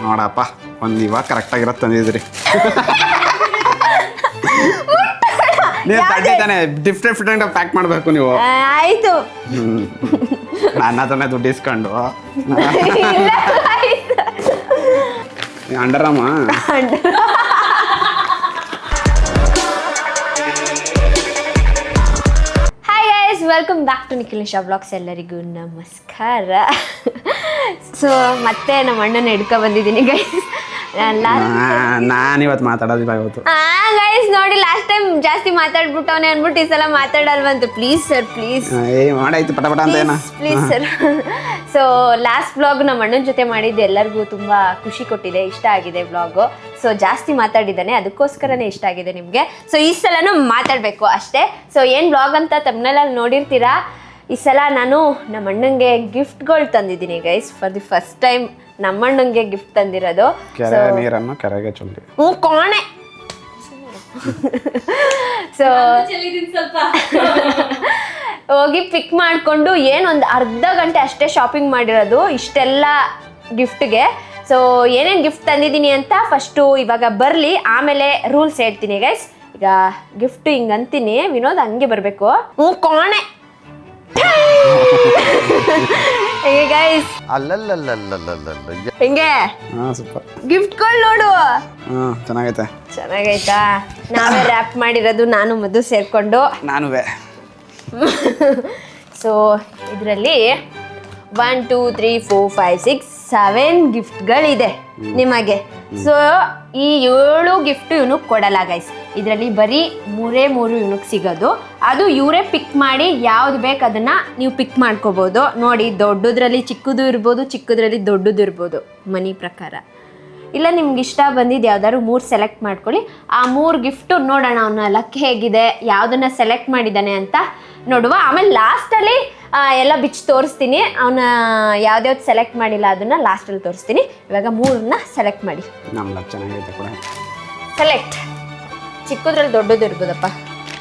ನೋಡಪ್ಪ ಒಂದು ಇವಾಗ ಕರೆಕ್ಟಾಗಿರೋದು ತಂದಿದ್ರಿ. ನೀವು ತಂದಿದ್ದಾನೆ ಡಿಫ್ರೆಂಟ್ ಪ್ಯಾಕ್ ಮಾಡಬೇಕು ನೀವು. ಆಯ್ತು. ನನ್ನ ಹತ್ರನೇ ದುಡ್ಡು ಇಸ್ಕೊಂಡು ಅಂಡರಮ್ಮ. Hi guys, welcome back to Nikhil Nisha vlogs. ಎಲ್ಲರಿಗೂ ನಮಸ್ಕಾರ. ಸೊ ಮತ್ತೆ ನಮ್ಮ ಅಣ್ಣನ ಹಿಡ್ಕೊ ಬಂದಿದ್ದೀನಿ ಗೈಸ್. ನಾನಿವತ್ತು ಮಾತಾಡೋದಿಲ್ಲ ಇವತ್ತು. ಗೈಸ್ ನೋಡಿ, ಲಾಸ್ಟ್ ಟೈಮ್ ಜಾಸ್ತಿ ಮಾತಾಡ್ಬಿಟ್ಟವನೆ ಅನ್ಬಿಟ್ಟು ಈ ಸಲ ಮಾತಾಡಲ್ವಂತ. ಪ್ಲೀಸ್ ಸರ್, ಪ್ಲೀಸ್ ಮಾಡಾಯ್ತು ಪಟ ಅಂತ ಏನ. Please sir. So last vlog ನಮ್ಮ ಅಣ್ಣನ ಜೊತೆ ಮಾಡಿದ್ದು ಎಲ್ಲರಿಗೂ ತುಂಬ ಖುಷಿ ಕೊಟ್ಟಿದೆ, ಇಷ್ಟ ಆಗಿದೆ ವ್ಲಾಗು. ಸೊ ಜಾಸ್ತಿ ಮಾತಾಡಿದ್ದಾನೆ, ಅದಕ್ಕೋಸ್ಕರನೇ ಇಷ್ಟ ಆಗಿದೆ ನಿಮಗೆ. ಸೊ ಈ ಸಲನೂ ಮಾತಾಡಬೇಕು ಅಷ್ಟೇ. ಸೊ ಏನು ವ್ಲಾಗ್ ಅಂತ ತಮ್ಮನೆಲ್ಲ ನೋಡಿರ್ತೀರಾ. ಈ ಸಲ ನಾನು ನಮ್ಮ ಅಣ್ಣಂಗೆ ಗಿಫ್ಟ್ಗಳು ತಂದಿದ್ದೀನಿ guys. For the first time ನಮ್ಮ ಅಣ್ಣಂಗೆ ಗಿಫ್ಟ್ ತಂದಿರೋದು. ಕೆರೆ ನೀರನ್ನು ಕೆರೆಗೆ ಚೆಲ್ಲಿ. ಕೋಣೆ. ಸೊ ಹೋಗಿ ಪಿಕ್ ಮಾಡಿಕೊಂಡು ಏನೊಂದು ಅರ್ಧ ಗಂಟೆ ಅಷ್ಟೇ ಶಾಪಿಂಗ್ ಮಾಡಿರೋದು ಇಷ್ಟೆಲ್ಲ ಗಿಫ್ಟ್ಗೆ. ಸೊ ಏನೇನು ಗಿಫ್ಟ್ ತಂದಿದ್ದೀನಿ ಅಂತ ಫಸ್ಟು ಇವಾಗ ಬರಲಿ, ಆಮೇಲೆ ರೂಲ್ಸ್ ಹೇಳ್ತೀನಿ ಗೈಸ್. ಈಗ ಗಿಫ್ಟ್ ಹಿಂಗೆ ಅಂತೀನಿ, ವಿನೋದ್ ಹಂಗೆ ಬರಬೇಕು. ಕೋಣೆ ಹೇಗೆ ಗೈಸ್? ಹೆಂಗೆ ಸೂಪರ್ ಗಿಫ್ಟ್ಗಳು ನೋಡು. ಚೆನ್ನಾಗೈತೆ. ಚೆನ್ನಾಗೈತಾ? ನಾವೇ ರ್ಯಾಪ್ ಮಾಡಿರೋದು, ನಾನು ಮಧು ಸೇರ್ಕೊಂಡು. ನಾನುವೇ. ಸೊ ಇದರಲ್ಲಿ 1 2 3 4 5 6 7 ಗಿಫ್ಟ್ಗಳಿದೆ ನಿಮಗೆ. ಸೊ ಈ 7 ಗಿಫ್ಟ್ ಇವನಿಗೆ ಕೊಡಲ್ಲ ಗೈಸ್. ಇದರಲ್ಲಿ ಬರೀ 3 ಇವನಿಗೆ ಸಿಗೋದು. ಅದು ಇವರೇ ಪಿಕ್ ಮಾಡಿ ಯಾವ್ದು ಬೇಕು ಅದನ್ನು ನೀವು ಪಿಕ್ ಮಾಡ್ಕೋಬೋದು. ನೋಡಿ, ದೊಡ್ಡದ್ರಲ್ಲಿ ಚಿಕ್ಕದು ಇರ್ಬೋದು, ಚಿಕ್ಕದ್ರಲ್ಲಿ ದೊಡ್ಡದು ಇರ್ಬೋದು ಮನಿ ಪ್ರಕಾರ. ಇಲ್ಲ ನಿಮ್ಗೆ ಇಷ್ಟ ಬಂದಿದ್ದು ಯಾವ್ದಾದ್ರು 3 ಸೆಲೆಕ್ಟ್ ಮಾಡ್ಕೊಳ್ಳಿ. ಆ 3 ಗಿಫ್ಟು ನೋಡೋಣ ಅವನ ಲಕ್ ಹೇಗಿದೆ, ಯಾವುದನ್ನು ಸೆಲೆಕ್ಟ್ ಮಾಡಿದ್ದಾನೆ ಅಂತ ನೋಡುವ. ಆಮೇಲೆ ಲಾಸ್ಟಲ್ಲಿ ಎಲ್ಲ ಬಿಚ್ಚಿ ತೋರಿಸ್ತೀನಿ. ಅವನ ಯಾವ್ದ್ಯಾವ್ದು ಸೆಲೆಕ್ಟ್ ಮಾಡಿಲ್ಲ ಅದನ್ನು ಲಾಸ್ಟಲ್ಲಿ ತೋರಿಸ್ತೀನಿ. ಇವಾಗ 3ನ್ನ ಸೆಲೆಕ್ಟ್ ಮಾಡಿ. ನಮ್ಮ ಲಕ್ ಚೆನ್ನಾಗೈತೆ ಕೂಡ. ಸೆಲೆಕ್ಟ್. ಚಿಕ್ಕದ್ರಲ್ಲಿ ದೊಡ್ಡದು ಇರ್ಬೋದಪ್ಪ,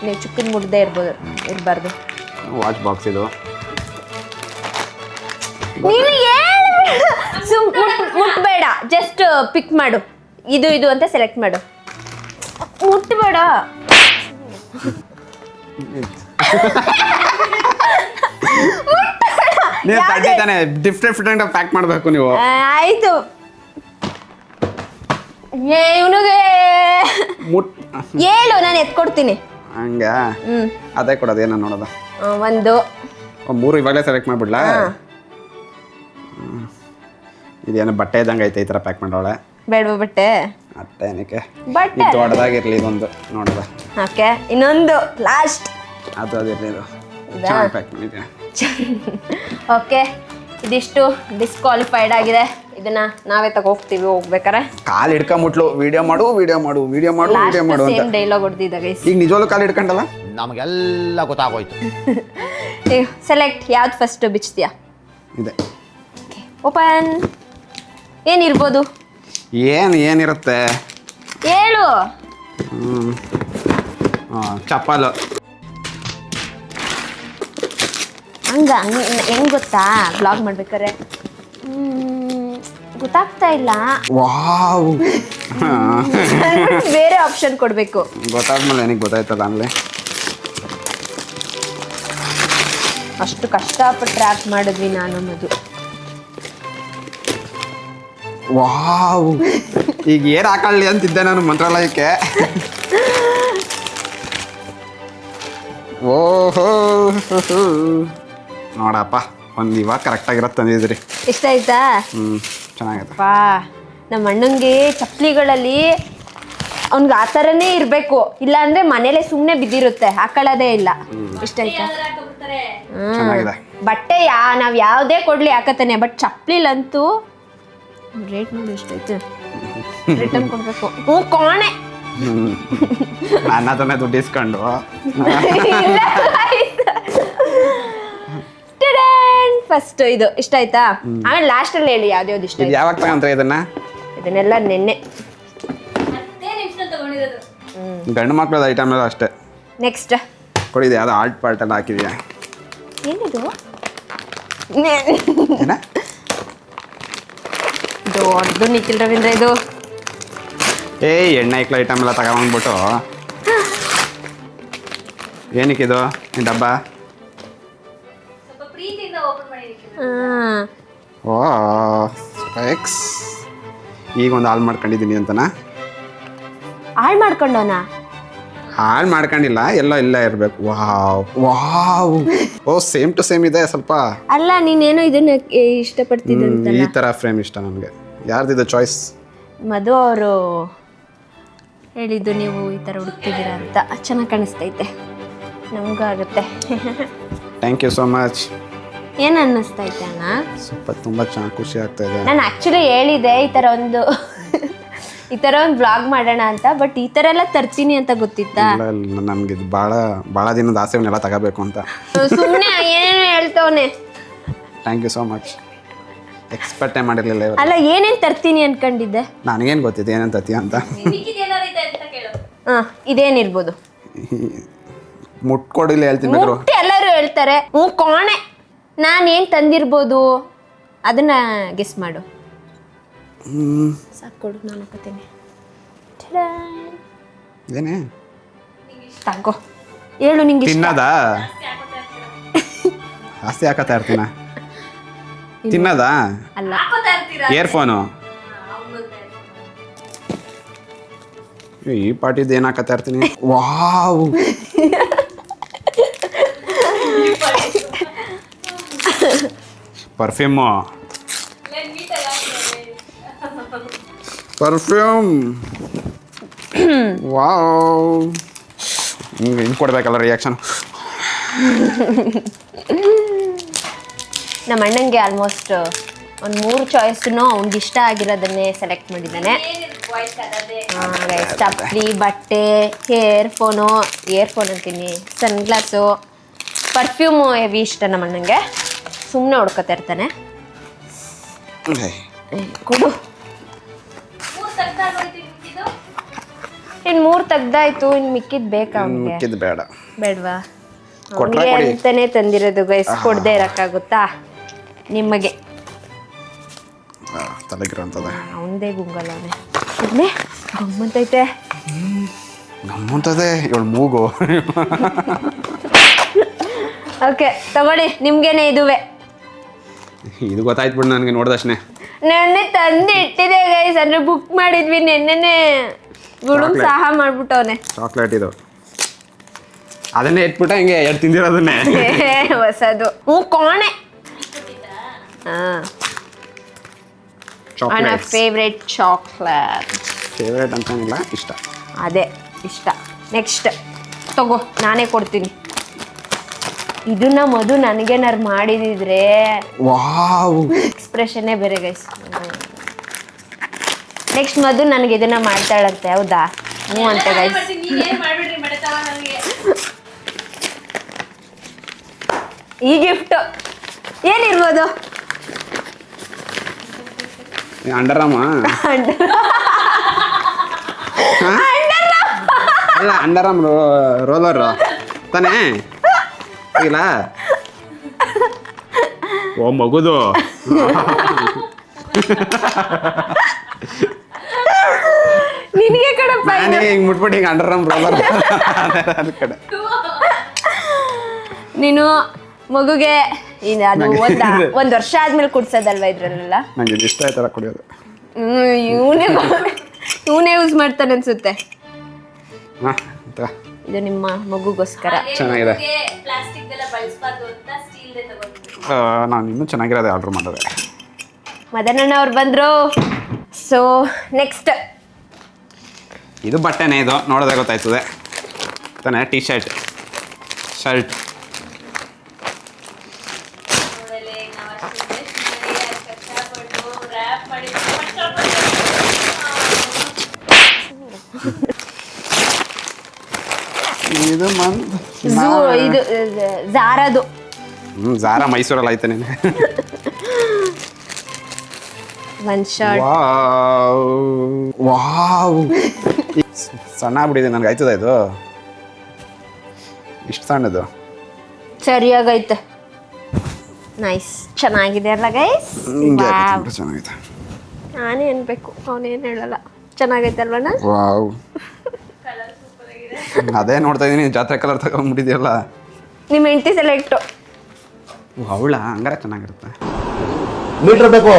ನೀವು ಚಿಕ್ಕದು ಮುಡ್ದೇ ಇರಬಾರ್ದು. ವಾಚ್ ಬಾಕ್ಸ್ ಇದು. ನೀನು ಮುಟ್ಬೇಡ, ಜಸ್ಟ್ ಪಿಕ್ ಮಾಡು. ಇದು ಅಂತ ಸೆಲೆಕ್ಟ್ ಮಾಡು, ಮುಟ್ಬೇಡ. ನೀವು ತಂದಿದ್ದಾನೆ ಡಿಫ್ರೆಂಟ್ ಪ್ಯಾಕ್ ಮಾಡಬೇಕು ನೀವು. ಆಯ್ತು. ಇವನಿಗೆ ಹೇಳು, ನಾನು ಎತ್ಕೊಡ್ತೀನಿ. ಹಂಗ ಅದೇ ಕೊಡೋದು ಏನೋ ನೋಡೋದ. ಒಂದು 3 ಇವಾಗಲೇ ಸೆಲೆಕ್ಟ್ ಮಾಡ್ಬಿಡ್ಲಾ? ಇದೇನೋ ಬಟ್ಟೆ ಇದ್ದಂಗೆ ಐತೆ, ಈ ಥರ ಪ್ಯಾಕ್ ಮಾಡೋಳೆ. ಬೇಡವಾ ಬಟ್ಟೆ? ಅಟ್ಟೆ ಏನಕ್ಕೆ, ಬಟ್ಟೆ ದೊಡ್ಡದಾಗಿರ್ಲಿ ಇದೊಂದು ನೋಡೋದ. ಓಕೆ, ಇನ್ನೊಂದು ಲಾಸ್ಟ್. ಅದಿರಲಿ, ಇದು ಚೆನ್ನಾಗಿ ಪ್ಯಾಕ್ ಮಾಡಿದ್ದೆ. ಓಕೆ, ಇದಿಷ್ಟು ಡಿಸ್ಕ್ವಾಲಿಫೈಡ್ ಆಗಿದೆ. ಇದನ್ನ ನಾವೇ ಹೋಗ್ತೀವಿ ಹೋಗ್ಬೇಕಾರೆ. ಕಾಲು ಹಿಡ್ಕೊಂಬಿಟ್ಲು, ವಿಡಿಯೋ ಮಾಡು ಅಂತ ಸೇಮ್ ಡೈಲಾಗ್ ಹೊಡೆದಿದ್ದ ಗೈಸ್. ಈಗ ನಿಜವಾಗ್ಲೂ ಕಾಲು ಹಿಡ್ಕೊಂಡಲ್ಲ, ನಮಗೆಲ್ಲ ಗೊತ್ತಾಗೋಯ್ತು. ಸೆಲೆಕ್ಟ್. ಯಾವ್ದು ಫಸ್ಟ್ ಬಿಚ್ತೀಯಾ? ಇದೆ. ಓಪನ್. ಏನಿರ್ಬೋದು? ಏನಿರುತ್ತೆ ಹೇಳು. ಚಪ್ಪಲು. ಹೆಂಗ್ ಗೊತ್ತಾ, ಬ್ಲಾಗ್ ಮಾಡ್ಬೇಕಾರೆ ಗೊತ್ತಾಗ್ತಾ ಇಲ್ಲ. ವಾವ್. ಬೇರೆ ಆಪ್ಷನ್ ಕೊಡ್ಬೇಕು. ಗೊತ್ತಾದ್ಮೇಲೆ ಏನಕ್ಕೆ ಗೊತ್ತಾಯ್ತದ ಆಮೇಲೆ. ಅಷ್ಟು ಕಷ್ಟಪಟ್ಟು ಟ್ರ್ಯಾಕ್ ಮಾಡಿದ್ವಿ ನಾನು ಮಧು. ವಾವ್. ಈಗ ಏನು ಹಾಕೊಳ್ಳಿ ಅಂತಿದ್ದೆ ನಾನು ಮಂತ್ರಾಲಯಕ್ಕೆ. ಓಹೋ, ನೋಡಪ್ಪ ಒಂದು ಇವಾಗ ಕರೆಕ್ಟಾಗಿರೋದು ತಂದಿದ್ರಿ. ಇಷ್ಟ ಆಯ್ತಾ? ಚೆನ್ನಾಗೈತೆ. ನಮ್ಮ ಅಣ್ಣಂಗೆ ಚಪ್ಪಲಿಗಳಲ್ಲಿ ಅವ್ನಿಗೆ ಆ ಥರನೇ ಇರಬೇಕು, ಇಲ್ಲಾಂದ್ರೆ ಮನೇಲೆ ಸುಮ್ಮನೆ ಬಿದ್ದಿರುತ್ತೆ, ಹಾಕೊಳ್ಳೋದೇ ಇಲ್ಲ. ಇಷ್ಟ ಆಯ್ತಾ? ಚೆನ್ನಾಗಿದೆ. ಬಟ್ಟೆ ನಾವು ಯಾವುದೇ ಕೊಡಲಿ ಹಾಕತ್ತಾನೆ, ಬಟ್ ಚಪ್ಪಲಿಲಂತೂ ರೇಟ್ ನೋಡಿ ಎಷ್ಟೈತೆ. ರಿಟರ್ನ್ ಕೊಡಬೇಕು. ಕೋಣೆ. ನನ್ನ ಹತ್ರನೇ ದುಡ್ಡು ಇಸ್ಕೊಂಡು. ಫಸ್ಟ್ ಇದು ಇಷ್ಟ ಆಯ್ತಾ? ಆಮೇಲೆ ಲಾಸ್ಟಲ್ಲಿ ಹೇಳಿ ಯಾವ್ದು ಇಷ್ಟ. ಯಾವಾಗ ತಗೊಂಡ್ರೆ ಇದನ್ನೆಲ್ಲ ನೆನ್ನೆ ಗಂಡು ಮಕ್ಳದ ಐಟಮ್ ಎಲ್ಲ ಅಷ್ಟೇ. ನೆಕ್ಸ್ಟ್ ಕೊಡಿದೆ, ಯಾವ್ದು ಆರ್ಟ್ ಪಾರ್ಟ್ ಎಲ್ಲ ಹಾಕಿದ್ಯಾ? ಏನಿದು? ದೊಡ್ಡದು ನಿಖಿಲ್ ರವೀಂದ್ರ ಇದು. ಎಣ್ಣೆ ಐಕ್ಲ ಐಟಮ್ ಎಲ್ಲ ತಗೊಂಡ್ಬಿಟ್ಟು ಏನಕ್ಕಿದು ಈ ಡಬ್ಬ? ಓ ಸ್ಪೆಕ್ಸ್. ಈಗ ಒಂದು ಹಾಳು ಮಾಡ್ಕೊಂಡಿದ್ದೀನಿ ಅಂತನಾ? ಹಾಳು ಮಾಡ್ಕೊಂಡವನ? ಹಾಳು ಮಾಡ್ಕೊಂಡಿಲ್ಲ, ಎಲ್ಲ ಇಲ್ಲೇ ಇರಬೇಕು. Wow wow, oh same to same ಇದೆ ಸ್ವಲ್ಪ. ಅಲ್ಲ ನೀನೇನೋ ಇದನ್ನ ಇಷ್ಟಪಡ್ತಿದ್ದಂತ. ಈ ಥರ ಫ್ರೇಮ್ ಇಷ್ಟ ನನಗೆ. ಯಾರ್ದಿದೆ ಚಾಯ್ಸ್? ಮಧು ಅವರು ಹೇಳಿದ್ದು ನೀವು ಈ ಥರ ಹುಡುಕ್ತಿದ್ದೀರಾ ಅಂತ. ಚೆನ್ನಾಗಿ ಕಾಣಿಸ್ತೈತೆ, ನಮಗೂ ಆಗುತ್ತೆ. Thank you so much. ಏನು ಅನ್ನಿಸ್ತೈತೆ ಅಣ್ಣ? ಸ್ವಲ್ಪ ತುಂಬ ಚೆನ್ನಾಗಿ ಖುಷಿ ಆಗ್ತಾ ಇದೆ. ನಾನು ಆ್ಯಕ್ಚುಲಿ ಹೇಳಿದೆ ಈ ಥರ ಒಂದು ಬ್ಲಾಗ್ ಮಾಡೋಣ ಅಂತ, ಬಟ್ ಈ ಥರ ಎಲ್ಲ ತರ್ತೀನಿ ಅಂತ ಗೊತ್ತಿತ್ತಾ? ಇಲ್ಲ ನಮ್ಗೆ ಇದು ಭಾಳ ದಿನದ ಆಸೆ ಅವನ್ನೆಲ್ಲ ತಗೋಬೇಕು ಅಂತ. ಸುಮ್ಮನೆ ಏನೇನು ಹೇಳ್ತವನೆ. Thank you so much. ಎಕ್ಸ್ಪೆಕ್ಟೇ ಮಾಡಿರಲಿಲ್ಲ ಇವತ್ತು. ಅಲ್ಲ ಏನೇನು ತರ್ತೀನಿ ಅನ್ಕೊಂಡಿದ್ದೆ? ನನಗೇನು ಗೊತ್ತಿದೆ ಏನೇನು ತರ್ತೀಯ ಅಂತ. ಹಾಂ, ಇದೇನಿರ್ಬೋದು? ಮುಟ್ಕೊಡಿಲ್ಲ ಹೇಳ್ತೀನಿ. ಮುಟ್ಟಿ ಎಲ್ಲರೂ ಹೇಳ್ತಾರೆ. ಕೋಣೆ. ನಾನೇನು ತಂದಿರ್ಬೋದು ಅದನ್ನ ಗೆಸ್ ಮಾಡು. ಸಾಕು ಕೊಡು, ನಾನು ಹಾಕೋತೀನಿ. ಏನೇ ತಗೋ, ಹೇಳು ನಿಂಗೆ. ತಿನ್ನದಾ? ಜಾಸ್ತಿ ಹಾಕತ್ತಾ ಇರ್ತೀನ. ತಿನ್ನದಾ? ಅಲ್ಲ, ಇಯರ್ಫೋನು. ಈ ಪಾಟಿದ್ದು ಏನು ಹಾಕತ್ತಾ ಇರ್ತೀನಿ. Wow, perfume. ಪರ್ಫ್ಯೂಮ್. ವಾವ್, ಹಿಂಗೆ ಕೊಡ್ಬೇಕಲ್ಲ ರಿಯಾಕ್ಷನ್. ನಮ್ಮ ಅಣ್ಣಂಗೆ ಆಲ್ಮೋಸ್ಟ್ ಒಂದು 3 ಚಾಯ್ಸ್ನು ಅವ್ನಿಗೆ ಇಷ್ಟ ಆಗಿರೋದನ್ನೇ ಸೆಲೆಕ್ಟ್ ಮಾಡಿದ್ದಾನೆ. ಚಪ್ಪಲಿ, ಬಟ್ಟೆ, ಇಯರ್ಫೋನ್ ಅಂತೀನಿ, ಸನ್ಗ್ಲಾಸು, ಪರ್ಫ್ಯೂಮು ಹೆವಿ ಇಷ್ಟ ನಮ್ಮ ಅಣ್ಣಂಗೆ. ಸುಮ್ಮನೆ ಹೊಡ್ಕೊತಾ ಇರ್ತಾನೆ. ಕೊಡು. ಇನ್ನು 3 ತೆಗ್ದಾಯ್ತು, ಇನ್ನು ಮಿಕ್ಕಿದ್ ಬೇಕಾ ಅವ್ನಿಗೆ? ಮಿಕ್ಕಿದ್ದು ಬೇಡ. ಬೇಡವಾ? ಅವನಿಗೆ ಅಂತಾನೆ ತಂದಿರೋದು ಗೈಸ್, ಕೊಡದೆ ಇರೋಕ್ಕಾಗುತ್ತಾ ನಿಮಗೆ? ತಲೆಗಿರೋಂಥದ್ದು ಅವನದೇ ಗುಂಗಲ್ಲ ಅವನೇ. ಇಲ್ಲೇ ಗಮ್ಮಂತೈತೆ. ಗಮ್ಮಂತದೆ ಇವಳು ಮೂಗು. ಓಕೆ ತಗೊಳ್ಳಿ, ನಿಮ್ಗೇನೆ ಇದುವೆ. ಇದು ಗೊತ್ತಾಯ್ತು ಬಿಡು ನನಗೆ ನೋಡ್ದಷ್ಟೇ. ನೆನ್ನೆ ತಂದು ಇಟ್ಟಿದೆ ಗೈಸ್, ಅಂದ್ರೆ ಬುಕ್ ಮಾಡಿದ್ವಿ ನೆನ್ನೆನೆ. ಗುಳುಮ್ ಸಹ ಮಾಡ್ಬಿಟ್ಟವನೆ. ಚಾಕ್ಲೇಟ್ ಇದು. ಅದನ್ನೇ ಇಟ್ಬಿಟ್ಟ ಹಿಂಗೆ ಎರಡು ತಿಂದಿರೋದನ್ನೇ. ಹೊಸದು. ಕೋಣೆ. ನನ್ನ ಫೇವ್ರೆಟ್ ಚಾಕ್ಲೇಟ್. ಫೇವ್ರೇಟ್ ಅಂತೇನಿಲ್ಲ, ಇಷ್ಟ. ಅದೇ ಇಷ್ಟ. ನೆಕ್ಸ್ಟ್ ತಗೋ, ನಾನೇ ಕೊಡ್ತೀನಿ. ಇದನ್ನ ಮಧು ನನಗೇನಾರು ಮಾಡಿದಿದ್ರೆ ವಾವ್, ಎಕ್ಸ್ಪ್ರೆಷನ್ನೇ ಬೇರೆ ಗೈಸ್. ನೆಕ್ಸ್ಟ್ ಮಧು ನನಗೆ ಇದನ್ನ ಮಾಡ್ತಾಳಂತೆ. ಹೌದಾ? ಹ್ಞೂ ಅಂತ ಗೈಸ್. ಈ ಗಿಫ್ಟ್ ಏನಿರ್ಬೋದು? ಅಂಡರಾಮ ಅಲ್ಲ, ಅಂಡರಾಮ್ ರೋಲರ್ ತಾನೇ ಇಲ್ಲ? ಓ ಮಗುದು. ನಿನಗೆ ಕಡಪ್ಪ. ನಾನೇ ಹಿಂಗೆ ಮುಟ್ಬಿಟ್ಟು ಹಿಂಗೆ ಅಂಡರಾಮ್ ರೋಲರ್ ಅದ ಕಡೆ. ನೀನು ಮಗುಗೆ ಅದು ಒಂದು ವರ್ಷ ಆದ್ಮೇಲೆ ಕುಡ್ಸೋದಲ್ವಾ ಇದ್ರಲ್ಲೆಲ್ಲ? ನಂಗೆ ಇಷ್ಟ ಆಯ್ತಲ್ಲ ಕುಡಿಯೋದು. ಇವನೇ ಯೂಸ್ ಮಾಡ್ತಾನೆ ಅನ್ಸುತ್ತೆ. ಹಾಂ, ಇದು ನಿಮ್ಮ ಮಗುಗೋಸ್ಕರ. ಚೆನ್ನಾಗಿದೆ. ನಾನು ಇನ್ನೂ ಚೆನ್ನಾಗಿರೋದೇ ಆರ್ಡ್ರ್ ಮಾಡಿದೆ. ಮದನಣ್ಣ ಅವ್ರು ಬಂದರು. ಸೊ ನೆಕ್ಸ್ಟ್ ಇದು ಬಟ್ಟೆನೇ. ಇದು ನೋಡೋದೇ ಗೊತ್ತಾಯ್ತದೆ ತಾನೇ. T shirt, shirt. ಇದು ಇದು ಜಾರದು. ಜಾರ ಮೈಸೂರಲ್ಲಿ ಐತೆ ನೀನು. ಒಂದು ಶರ್ಟ್. ವಾವ್, ಸಣ್ಣ ಆಗ್ಬಿಟ್ಟಿದೆ ನನಗೆ. ಆಯ್ತದ ಇದು? ಇಷ್ಟು ಸಣ್ಣದು ಸರಿಯಾಗೈತೆ. ನೈಸ್, ಚೆನ್ನಾಗಿದೆ ಅಲ್ಲ ಗೈಸ್? ಚೆನ್ನಾಗಿದೆ. ನಾನೇ ಅನ್ಬೇಕು, ಅವನೇನು ಹೇಳಲ್ಲ. ಚೆನ್ನಾಗೈತಲ್ವಣ್ಣ? ವಾವ್, ಅದೇ ನೋಡ್ತಾ ಇದೀನಿ, ಜಾತ್ರೆ ಕಲರ್ ತಗೊಂಡ್ಬಿಟ್ಟಿದ್ಯಲ್ಲ. ನಿಮ್ಮ ಹೆಂಡತಿ ಸೆಲೆಕ್ಟು. ಅವಳ ಹಂಗಾರೆ ಚೆನ್ನಾಗಿರುತ್ತೆ. ಮೀಟರ್ ಬೇಕು,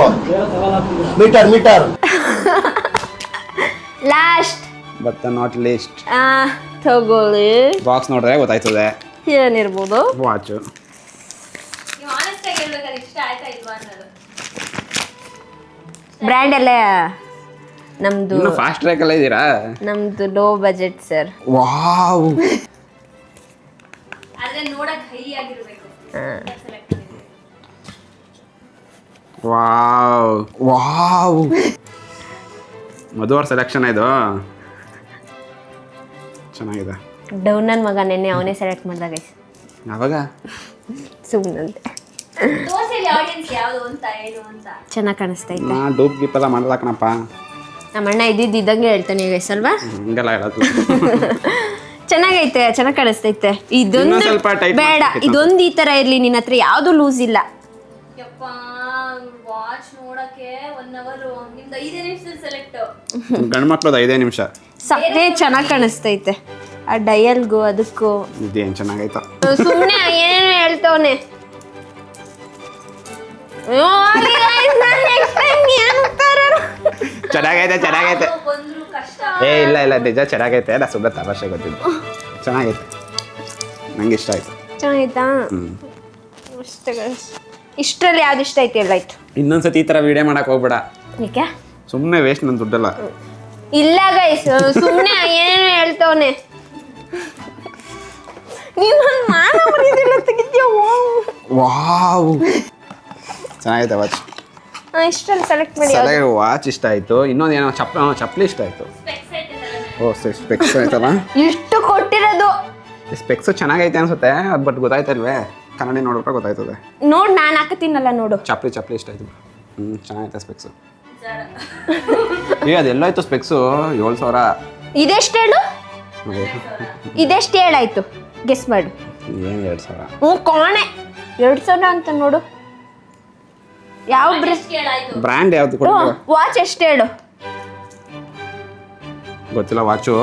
meter last but not least. ತಗೊಳ್ಳಿ. ಬಾಕ್ಸ್ ನೋಡಿದ್ರೆ ಗೊತ್ತಾಯ್ತದೆ ಏನಿರ್ಬೋದು. ವಾಚು. ಬ್ರ್ಯಾಂಡ್ ಎಲ್ಲ ನಮ್ದು ಇನ್ನು ಫಾಸ್ಟ್ ಟ್ರ್ಯಾಕ್ ಎಲ್ಲ ಇದ್ದೀರಾ? ನಮ್ದು low budget sir. Wow, wow wow, Madhu ಅವ್ರ ಸೆಲೆಕ್ಷನ್ ಇದು ಚೆನ್ನಾಗಿದೆ. ಡೌನ್ ನನ್ನ ಮಗ ನೆನ್ನೆ ಅವನೇ ಸೆಲೆಕ್ಟ್ ಮಾಡ್ದಾಗ ಯಾವಾಗ? ಸುಮ್ಮನಂತೆ. ಚೆನ್ನಾಗಿ ಕಾಣಿಸ್ತೈತೆ. ನಾ ಡೂಪ್ ಗೀಪ್ ಎಲ್ಲ ಮಾಡಲ್ಲ ಕಣಪ್ಪ. ನಮ್ಮ ಅಣ್ಣ ಇದ್ದಂಗೆ ಹೇಳ್ತಾನೆ ಈಗ ಅಲ್ವಾ? ಹಂಗೆಲ್ಲ ಹೇಳೋದು. ಚೆನ್ನಾಗೈತೆ, ಚೆನ್ನಾಗಿ ಕಾಣಿಸ್ತೈತೆ. ಇದೊಂದು ಇನ್ನೂ ಸ್ವಲ್ಪ tight ಬೇಡ, ಮಾಡ್ಬೇಕಿತ್ತು. ಇದೊಂದು ಈ ತರ ಇರ್ಲಿ. ನಿನ್ನ ಹತ್ರ ಯಾವ್ದು ಲೂಸ್ ಇಲ್ಲ. ಗಂಡು ಮಕ್ಳದು 5 ನಿಮಿಷ. ಸಕ್ಕರೆ ಚೆನ್ನಾಗಿ ಕಾಣಿಸ್ತೈತೆ. ಆ ಡಯಲ್ಗೂ ಅದಕ್ಕೂ ಇದೇನು ಚೆನ್ನಾಗೈತ. ಸುಮ್ಮನೆ ಏನೇನು ಹೇಳ್ತವನೆ. ಚೆನ್ನಾಗೈತೆ. ಏ ಇಲ್ಲ ನಿಜ ಚೆನ್ನಾಗೈತೆ. ನಾ ಸುಮ್ಮನೆ ತಮಾಷೆ ಗೊತ್ತಿದ್ದು. ಚೆನ್ನಾಗೈತೆ, ನಂಗೆ ಇಷ್ಟ ಆಯ್ತು. ಚೆನ್ನಾಗೈತಾ? ಇಷ್ಟರಲ್ಲಿ ಯಾವ್ದು ಇಷ್ಟ ಐತೆ ಎಲ್ಲಾಯ್ತು. ಇನ್ನೊಂದ್ಸತಿ ಈ ಥರ ವಿಡಿಯೋ ಮಾಡಕ್ ಹೋಗ್ಬೇಡ. ಏಕೆ? ಸುಮ್ಮನೆ ವೇಸ್ಟ್ ನನ್ನ ದುಡ್ಡಲ್ಲ. ಇಲ್ಲ ಗೈಸ್, ಸುಮ್ಮನೆ ಏನೇನು ಹೇಳ್ತವನೆ. ನೀನು ಮಾನ ಮರ್ಯಾದೆಲ್ಲ ತೆಗಿತೀಯ. ವಾವ್, ಚೆನ್ನಾಗೈತೆ ವಾಚ್. ಇಷ್ಟರಲ್ಲಿ ಸೆಲೆಕ್ಟ್ ಮಾಡಿ. ವಾಚ್ ಇಷ್ಟ ಆಯ್ತು. ಇನ್ನೊಂದು ಏನೋ ಚಪ್ಪಲಿ ಇಷ್ಟ ಆಯ್ತು. ಓ ಸ್ಪೆಕ್ಸ್ ಆಯ್ತಲ್ಲ. ಇಷ್ಟು ಕೊಟ್ಟಿರೋದು. ಸ್ಪೆಕ್ಸ್ ಚೆನ್ನಾಗೈತೆ ಅನ್ಸುತ್ತೆ, ಬಟ್ ಗೊತ್ತಾಯ್ತಲ್ವೇ, ಕನ್ನಡಿ ನೋಡ್ಬಿಟ್ರೆ ಗೊತ್ತಾಯ್ತದೆ. ನೋಡ್ ನಾನು ಹಾಕತ್ತೀನಲ್ಲ ನೋಡು. ಚಪ್ಪಲಿ ಇಷ್ಟ ಆಯ್ತು. ಚೆನ್ನಾಗೈತೆ ಸ್ಪೆಕ್ಸು. ಅದೆಲ್ಲಾಯ್ತು ಸ್ಪೆಕ್ಸು? 7,000. ಇದೆಷ್ಟು ಹೇಳು? ಇದೆಷ್ಟು ಹೇಳಾಯ್ತು? ಗೆಸ್ ಮಾಡು. ಏನು 2,000? ಕೋಣೆ 2,000 ಅಂತ ನೋಡು. ಯಾವ ಬ್ರ್ಯಾಂಡ್ ಯಾವ್ದು ಕೊಡ? ವಾಚ್ ಎಷ್ಟು ಹೇಳು? ಗೊತ್ತಿಲ್ಲ ವಾಚು.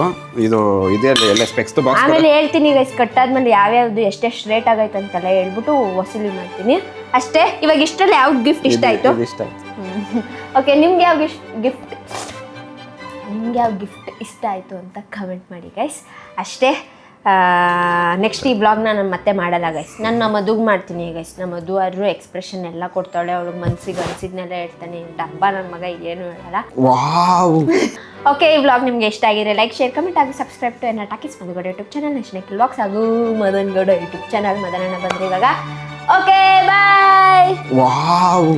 ಇದು ಇದೆ ಎಲ್ಲ ಸ್ಪೆಕ್ಸ್ ಬಾಕ್ಸ್. ಆಮೇಲೆ ಹೇಳ್ತೀನಿ ಗೈಸ್, ಕಟ್ಟಾದ್ಮೇಲೆ ಯಾವ್ಯಾವ್ದು ಎಷ್ಟೆಷ್ಟು ರೇಟ್ ಆಗೈತೆ ಅಂತೆಲ್ಲ ಹೇಳ್ಬಿಟ್ಟು ವಸೂಲಿ ಮಾಡ್ತೀನಿ ಅಷ್ಟೇ. ಇವಾಗ ಇಷ್ಟರಲ್ಲಿ ಯಾವ್ದು ಗಿಫ್ಟ್ ಇಷ್ಟ ಆಯ್ತು? ಇಷ್ಟ ಆಯ್ತು. ಓಕೆ, ನಿಮ್ಗೆ ಯಾವ ಗಿಫ್ಟ್ ಇಷ್ಟ ಆಯಿತು ಅಂತ ಕಮೆಂಟ್ ಮಾಡಿ ಗೈಸ್. ಅಷ್ಟೇ. ನೆಕ್ಸ್ಟ್ ಈ ಬ್ಲಾಗ್ನ ನಾನು ಮತ್ತೆ ಮಾಡಲ್ಲ ಗೈಸ್. ನಾನು ನಮ್ಮ ಮದುಗೆ ಮಾಡ್ತೀನಿ ಗೈಸ್. ನಮ್ಮ ಮಧು ಆದ್ರೂ ಎಕ್ಸ್ಪ್ರೆಷನ್ ಎಲ್ಲ ಕೊಡ್ತಾಳೆ. ಅವಳಿಗೆ ಮನ್ಸಿಗೆ ಅನ್ಸಿದ್ನೆಲ್ಲ ಹೇಳ್ತಾನೆ. ಡಬ್ಬ ನನ್ನ ಮಗ ಏನು ಹೇಳಲ್ಲ. ವಾವ್. ಓಕೆ, ಈ ವ್ಲಾಗ್ ನಿಮಗೆ ಇಷ್ಟ ಆಗಿದ್ರೆ ಲೈಕ್, ಶೇರ್, ಕಮೆಂಟ್ ಆಗಿ subscribe to Enna talkies Madhugowda YouTube channel, next vlogs ಹಾಗೂ ಮದನ್ ಗೌಡ ಯೂಟ್ಯೂಬ್ ಚಾನಲ್. ಮದನಣ್ಣ ಬಂದ್ರೆ ಇವಾಗ. Okay, bye. ವಾವ್.